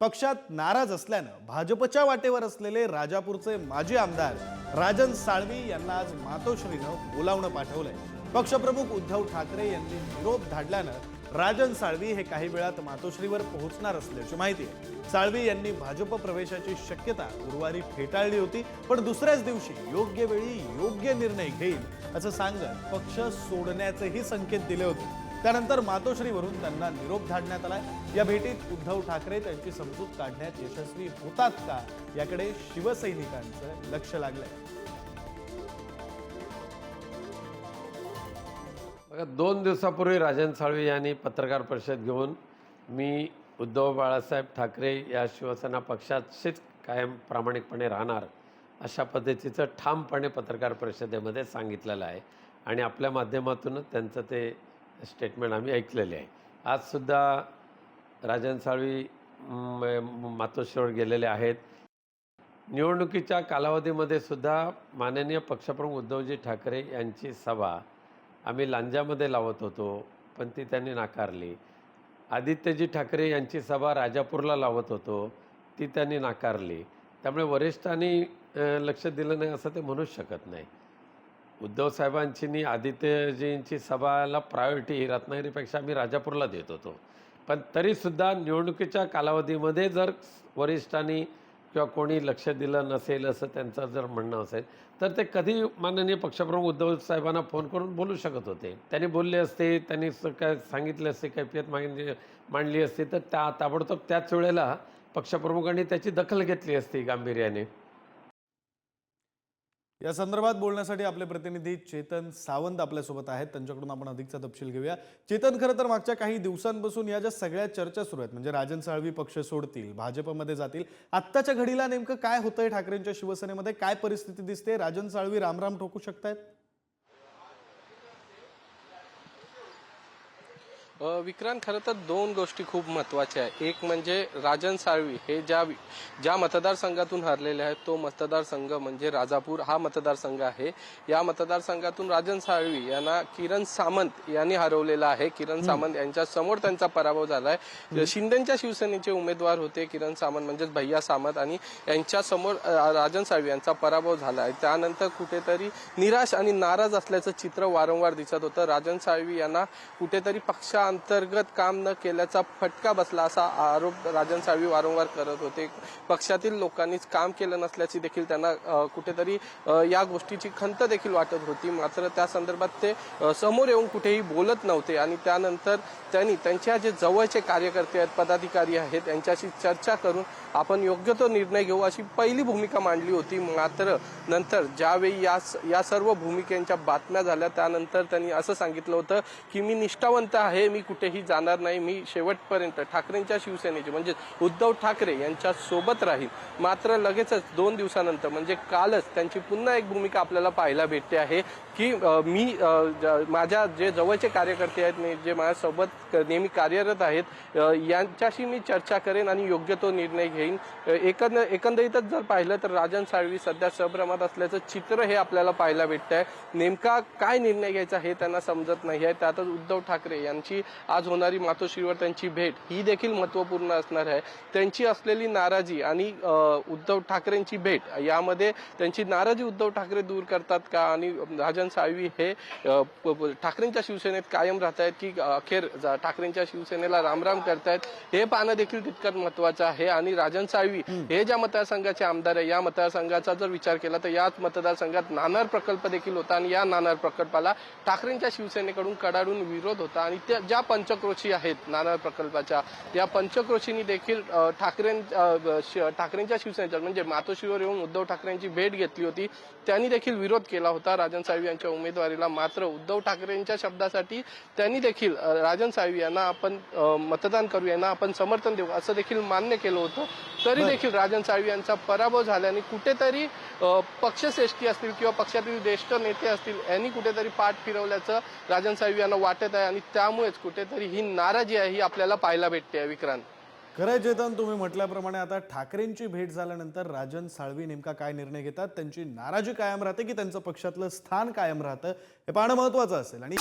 पक्षात नाराज असल्यानं भाजपच्या वाटेवर असलेले राजापूरचे माजी आमदार राजन साळवी यांना आज मातोश्रीनं बोलावणं पाठवलंय। पक्षप्रमुख उद्धव ठाकरे यांनी निरोप धाडल्यानं राजन साळवी हे काही वेळात मातोश्रीवर पोहोचणार असल्याची माहिती आहे। साळवी यांनी भाजप प्रवेशाची शक्यता गुरुवारी फेटाळली होती, पण दुसऱ्याच दिवशी योग्य वेळी योग्य निर्णय घेईल असं सांगत पक्ष सोडण्याचेही संकेत दिले होते। त्यानंतर मातोश्रीवरून त्यांना निरोप धाडण्यात आलाय। या भेटीत उद्धव ठाकरे त्यांची समजूत काढण्यात यशस्वी होतात का याकडे शिवसैनिकांचं लक्ष लागलंय। बघा, 2 दिवसापूर्वी राजन साळवी यांनी पत्रकार परिषद घेऊन मी उद्धव बाळासाहेब ठाकरे या शिवसेना पक्षाशीच कायम प्रामाणिकपणे राहणार अशा पद्धतीचं ठामपणे पत्रकार परिषदेमध्ये सांगितलेलं आहे आणि आपल्या माध्यमातून त्यांचं ते स्टेटमेंट आम्ही ऐकलेले आहे। आज सुद्धा राजन साळवी मातोश्रीवर गेलेले आहेत। निवडणुकीच्या कालावधीमध्ये सुद्धा माननीय पक्षप्रमुख उद्धवजी ठाकरे यांची सभा आम्ही लांजामध्ये लावत होतो, पण ती त्यांनी नाकारली। आदित्यजी ठाकरे यांची सभा राजापूरला लावत होतो, ती त्यांनी नाकारली। त्यामुळे वरिष्ठांनी लक्ष दिलं नाही असं ते म्हणूच शकत नाही। उद्धव साहेबांची आणि आदित्यजींची सभाला प्रायोरिटी रत्नागिरीपेक्षा आम्ही राजापूरला देत होतो, पण तरीसुद्धा निवडणुकीच्या कालावधीमध्ये जर वरिष्ठांनी किंवा कोणी लक्ष दिलं नसेल असं त्यांचं जर म्हणणं असेल तर ते कधी माननीय पक्षप्रमुख उद्धव साहेबांना फोन करून बोलू शकत होते। त्यांनी बोलले असते, त्यांनी काय सांगितले असते, कैफियत मांडली असते तर ताबडतोब त्याच वेळेला पक्षप्रमुखांनी त्याची दखल घेतली असती गांभीर्याने। या संदर्भात बोलण्यासाठी आपले प्रतिनिधी चेतन सावंत आपल्यासोबत आहेत, त्यांच्याकडून आपण अधिकचा तपशील घेऊया। चेतन, खरं तर मागच्या काही दिवसांपासून या ज्या सगळ्या चर्चा सुरू आहेत, म्हणजे राजन साळवी पक्ष सोडतील, भाजपमध्ये जातील, आत्ताच्या घडीला नेमकं काय होतंय ठाकरेंच्या शिवसेनेमध्ये? काय परिस्थिती दिसते? राजन साळवी रामराम ठोकू शकतायत? विक्रांत, खरं तर 2 गोष्टी खूप महत्त्वाच्या आहेत। एक म्हणजे राजन साळवी हे ज्या मतदारसंघातून हरलेले आहेत तो मतदारसंघ म्हणजे राजापूर हा मतदारसंघ आहे। या मतदारसंघातून राजन साळवी यांना किरण सामंत यांनी हरवलेला आहे। किरण सामंत यांच्या समोर त्यांचा पराभव झालाय। शिंदेच्या शिवसेनेचे उमेदवार होते किरण सामंत म्हणजेच भैया सामंत, आणि यांच्या समोर राजन साळवी यांचा पराभव झाला आहे। त्यानंतर कुठेतरी निराश आणि नाराज असल्याचं चित्र वारंवार दिसत होतं। राजन साळवी यांना कुठेतरी अंतर्गत काम न केल्याचा फटका बसला असा आरोप राजन साळवी वारंवार करत होते। पक्षातील लोकांनीच काम केलं नसल्याची देखील त्यांना कुठेतरी या गोष्टीची खंत देखील वाटत होती, मात्र त्या संदर्भात ते समोर येऊन कुठेही बोलत नव्हते। आणि त्यानंतर त्यांनी त्यांच्या जे जवळचे कार्यकर्ते आहेत, पदाधिकारी आहेत, यांच्याशी चर्चा करून आपण योग्य तो निर्णय घेऊ अशी पहिली भूमिका मांडली होती। मात्र नंतर ज्यावेळी या सर्व भूमिकेच्या बातम्या झाल्या त्यानंतर त्यांनी असं सांगितलं होतं की मी निष्ठावंत आहे, मी कुठेही जाणार नाही, मी शेवटपर्यंत ठाकरेंच्या शिवसेनेचे म्हणजे उद्धव ठाकरे यांच्या सोबत राहील। मात्र लगेचच 2 दिवसानंतर म्हणजे कालच त्यांची पुन्हा एक भूमिका आपल्याला पाहायला भेटते आहे की मी माझ्या जे जवळचे कार्यकर्ते आहेत, जे माझ्यासोबत नेहमी कार्यरत आहेत, यांच्याशी मी चर्चा करेन आणि योग्य तो निर्णय घेईन। एकंदरीतच जर पाहिलं तर राजन साळवी सध्या संभ्रमात असल्याचं चित्र हे आपल्याला पाहायला भेटत आहे। नेमका काय निर्णय घ्यायचा हे त्यांना समजत नाही आहे। त्यातच उद्धव ठाकरे यांची आज होणारी मातोश्रीवर त्यांची भेट ही देखील महत्त्वपूर्ण असणार आहे। त्यांची असलेली नाराजी आणि उद्धव ठाकरेंची भेट यामध्ये त्यांची नाराजी उद्धव ठाकरे दूर करतात का आणि राजन साळवी हे ठाकरेंच्या शिवसेनेत कायम राहत आहेत की अखेर ठाकरेंच्या शिवसेनेला रामराम करतायत हे पाहणं देखील तितकंच महत्त्वाचं आहे। आणि राजन साळवी हे ज्या मतदारसंघाचे आमदार आहे, या मतदारसंघाचा जर विचार केला तर याच मतदारसंघात नाणार प्रकल्प देखील होता आणि या नाणार प्रकल्पाला ठाकरेंच्या शिवसेनेकडून कडाडून विरोध होता। आणि त्या ज्या पंचक्रोशी आहेत नाणार प्रकल्पाच्या, या पंचक्रोशींनी देखील ठाकरेंच्या शिवसेनेच्या म्हणजे मातोश्रीवर येऊन उद्धव ठाकरेंची भेट घेतली होती, त्यांनी देखील विरोध केला होता राजन साळवी यांच्या उमेदवारीला। मात्र उद्धव ठाकरेंच्या शब्दासाठी त्यांनी देखील राजन साळवी यांना आपण मतदान करू, यांना आपण समर्थन देऊ असं देखील मान्य केलं होतं। तरी देखील राजन साळवी यांचा पराभव झाल्याने कुठेतरी पक्षश्रेष्ठी असतील किंवा पक्षातील ज्येष्ठ नेते असतील यांनी कुठेतरी पाठ फिरवल्याचं राजन साळवी यांना वाटत आहे आणि त्यामुळेच कुठेतरी ही नाराजी आहे ही आपल्याला पाहायला भेटते। विक्रांत, खरंय चेतन, तुम्ही म्हटल्याप्रमाणे आता ठाकरेंची भेट झाल्यानंतर राजन साळवी नेमका काय निर्णय घेतात, त्यांची नाराजी कायम राहते की त्यांचं पक्षातलं स्थान कायम राहतं हे पाहणं महत्त्वाचं असेल। आणि